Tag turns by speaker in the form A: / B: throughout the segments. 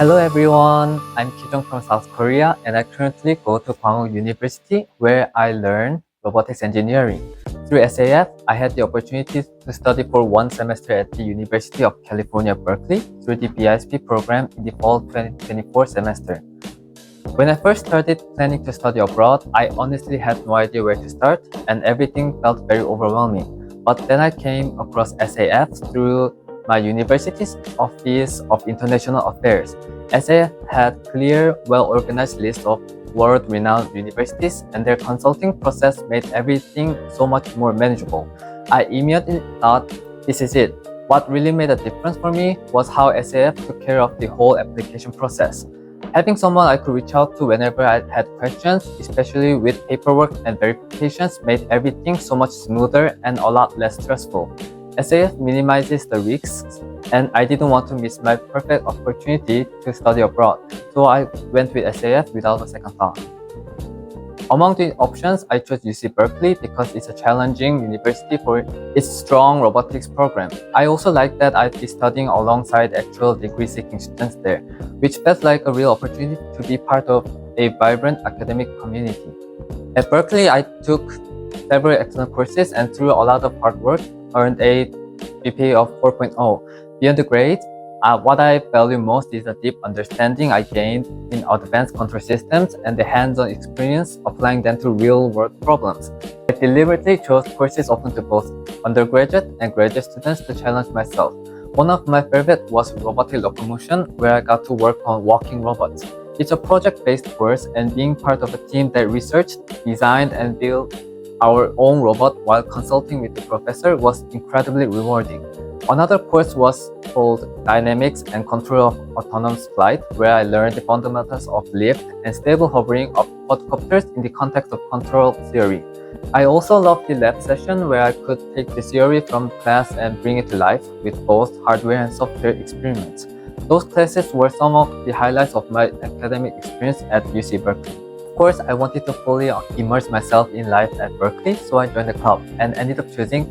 A: Hello everyone, I'm Kijong from South Korea and I currently go to Kwanguk University where I learn robotics engineering. Through SAF, I had the opportunity to study for one semester at the University of California, Berkeley through the BISP program in the fall 2024 semester. When I first started planning to study abroad, I honestly had no idea where to start and everything felt very overwhelming. But then I came across SAF through my university's Office of International Affairs. SAF had clear, well-organized list of world-renowned universities, and their consulting process made everything so much more manageable. I immediately thought, this is it. What really made a difference for me was how SAF took care of the whole application process. Having someone I could reach out to whenever I had questions, especially with paperwork and verifications, made everything so much smoother and a lot less stressful. SAF minimizes the risks, and I didn't want to miss my perfect opportunity to study abroad, so I went with SAF without a second thought. Among the options, I chose UC버클리 because it's a challenging university for its strong robotics program. I also liked that I'd be studying alongside actual degree-seeking students there, which felt like a real opportunity to be part of a vibrant academic community. At Berkeley, I took several excellent courses and through a lot of hard work, earned a Gpa of 4.0. Beyond the grades, what I value most is the deep understanding I gained in advanced control systems and the hands-on experience applying them to real-world problems. I deliberately chose courses open to both undergraduate and graduate students to challenge myself. One of my favorite was robotic locomotion, where I got to work on walking robots. It's a project-based course, and being part of a team that researched, designed, and built our own robot while consulting with the professor was incredibly rewarding. Another course was called Dynamics and Control of Autonomous Flight, where I learned the fundamentals of lift and stable hovering of quadcopters in the context of control theory. I also loved the lab session where I could take the theory from class and bring it to life with both hardware and software experiments. Those classes were some of the highlights of my academic experience at UCberkeley. Of course, I wanted to fully immerse myself in life at Berkeley, so I joined the club and ended up choosing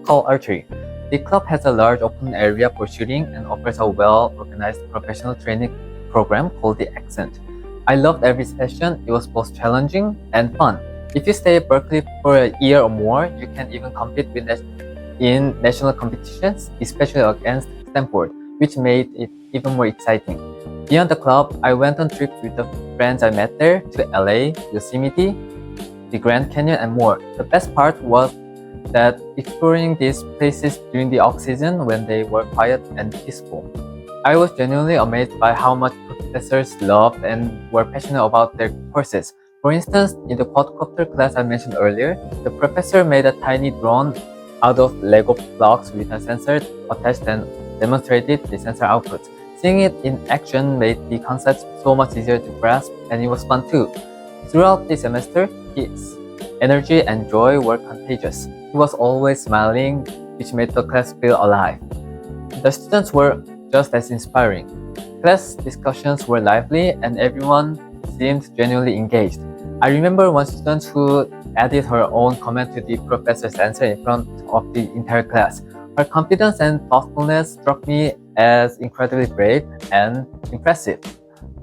A: Call Archery. The club has a large open area for shooting and offers a well-organized professional training program called the Accent. I loved every session. It was both challenging and fun. If you stay at Berkeley for a year or more, you can even compete in national competitions, especially against Stanford, which made it even more exciting. Beyond the club, I went on trips with the friends I met there to LA, Yosemite, the Grand Canyon, and more. The best part was that exploring these places during the off-season when they were quiet and peaceful. I was genuinely amazed by how much professors loved and were passionate about their courses. For instance, in the quadcopter class I mentioned earlier, the professor made a tiny drone out of Lego blocks with a sensor attached and demonstrated the sensor output. Seeing it in action made the concepts so much easier to grasp, and it was fun too. Throughout the semester, his energy and joy were contagious. He was always smiling, which made the class feel alive. The students were just as inspiring. Class discussions were lively, and everyone seemed genuinely engaged. I remember one student who added her own comment to the professor's answer in front of the entire class. Her confidence and thoughtfulness struck me as incredibly brave and impressive.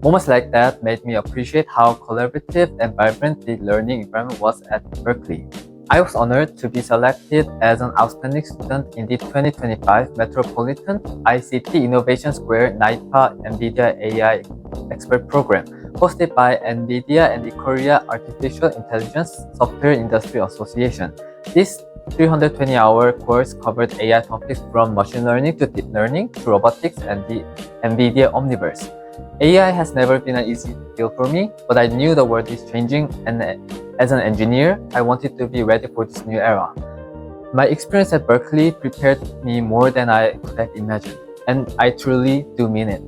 A: Moments like that made me appreciate how collaborative and vibrant the learning environment was at Berkeley. I was honored to be selected as an outstanding student in the 2025 Metropolitan ICT Innovation Square NIPA NVIDIA AI Expert Program, hosted by NVIDIA and the Korea Artificial Intelligence Software Industry Association. This 320-hour course covered AI topics from machine learning to deep learning to robotics and the NVIDIA Omniverse. AI has never been an easy field for me, but I knew the world is changing, and as an engineer, I wanted to be ready for this new era. My experience at Berkeley prepared me more than I could have imagined, and I truly do mean it.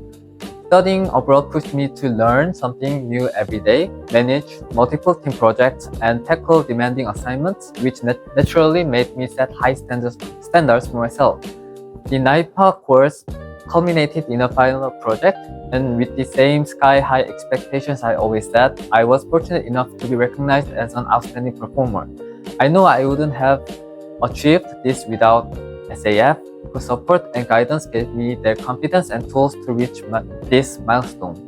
A: Studying abroad pushed me to learn something new every day, manage multiple team projects, and tackle demanding assignments, which naturally made me set high standards for myself. The NIPA course culminated in a final project, and with the same sky-high expectations I always set, I was fortunate enough to be recognized as an outstanding performer. I know I wouldn't have achieved this without SAF, whose support and guidance gave me their confidence and tools to reach this milestone.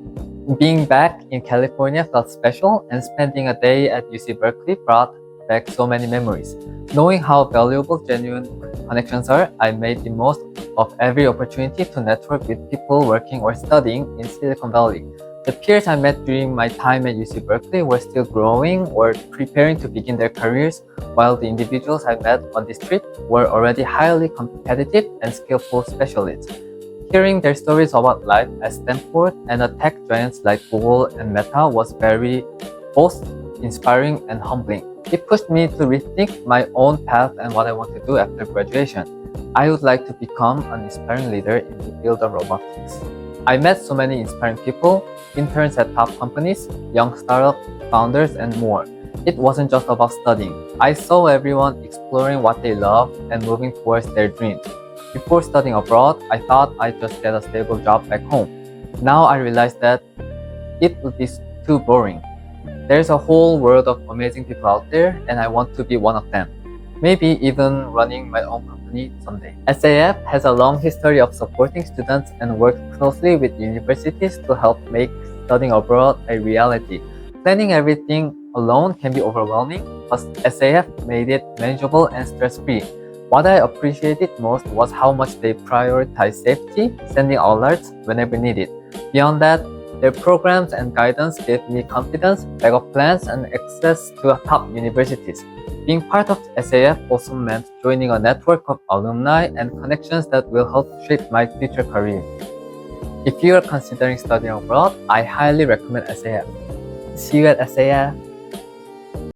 A: Being back in California felt special, and spending a day at UCberkeley brought back so many memories. Knowing how valuable genuine connections are, I made the most of every opportunity to network with people working or studying in Silicon Valley. The peers I met during my time at UCberkeley were still growing or preparing to begin their careers, while the individuals I met on this trip were already highly competitive and skillful specialists. Hearing their stories about life at Stanford and the tech giants like Google and Meta was both inspiring and humbling. It pushed me to rethink my own path and what I want to do after graduation. I would like to become an inspiring leader in the field of robotics. I met so many inspiring people, interns at top companies, young startup founders, and more. It wasn't just about studying. I saw everyone exploring what they love and moving towards their dreams. Before studying abroad, I thought I'd just get a stable job back home. Now I realize that it would be too boring. There's a whole world of amazing people out there, and I want to be one of them. Maybe even running my own company someday. SAF has a long history of supporting students and works closely with universities to help make studying abroad a reality. Planning everything alone can be overwhelming, but SAF made it manageable and stress-free. What I appreciated most was how much they prioritize safety, sending alerts whenever needed. Beyond that, their programs and guidance gave me confidence, backup plans, and access to top universities. Being part of SAF also meant joining a network of alumni and connections that will help shape my future career. If you are considering studying abroad, I highly recommend SAF. See you at SAF!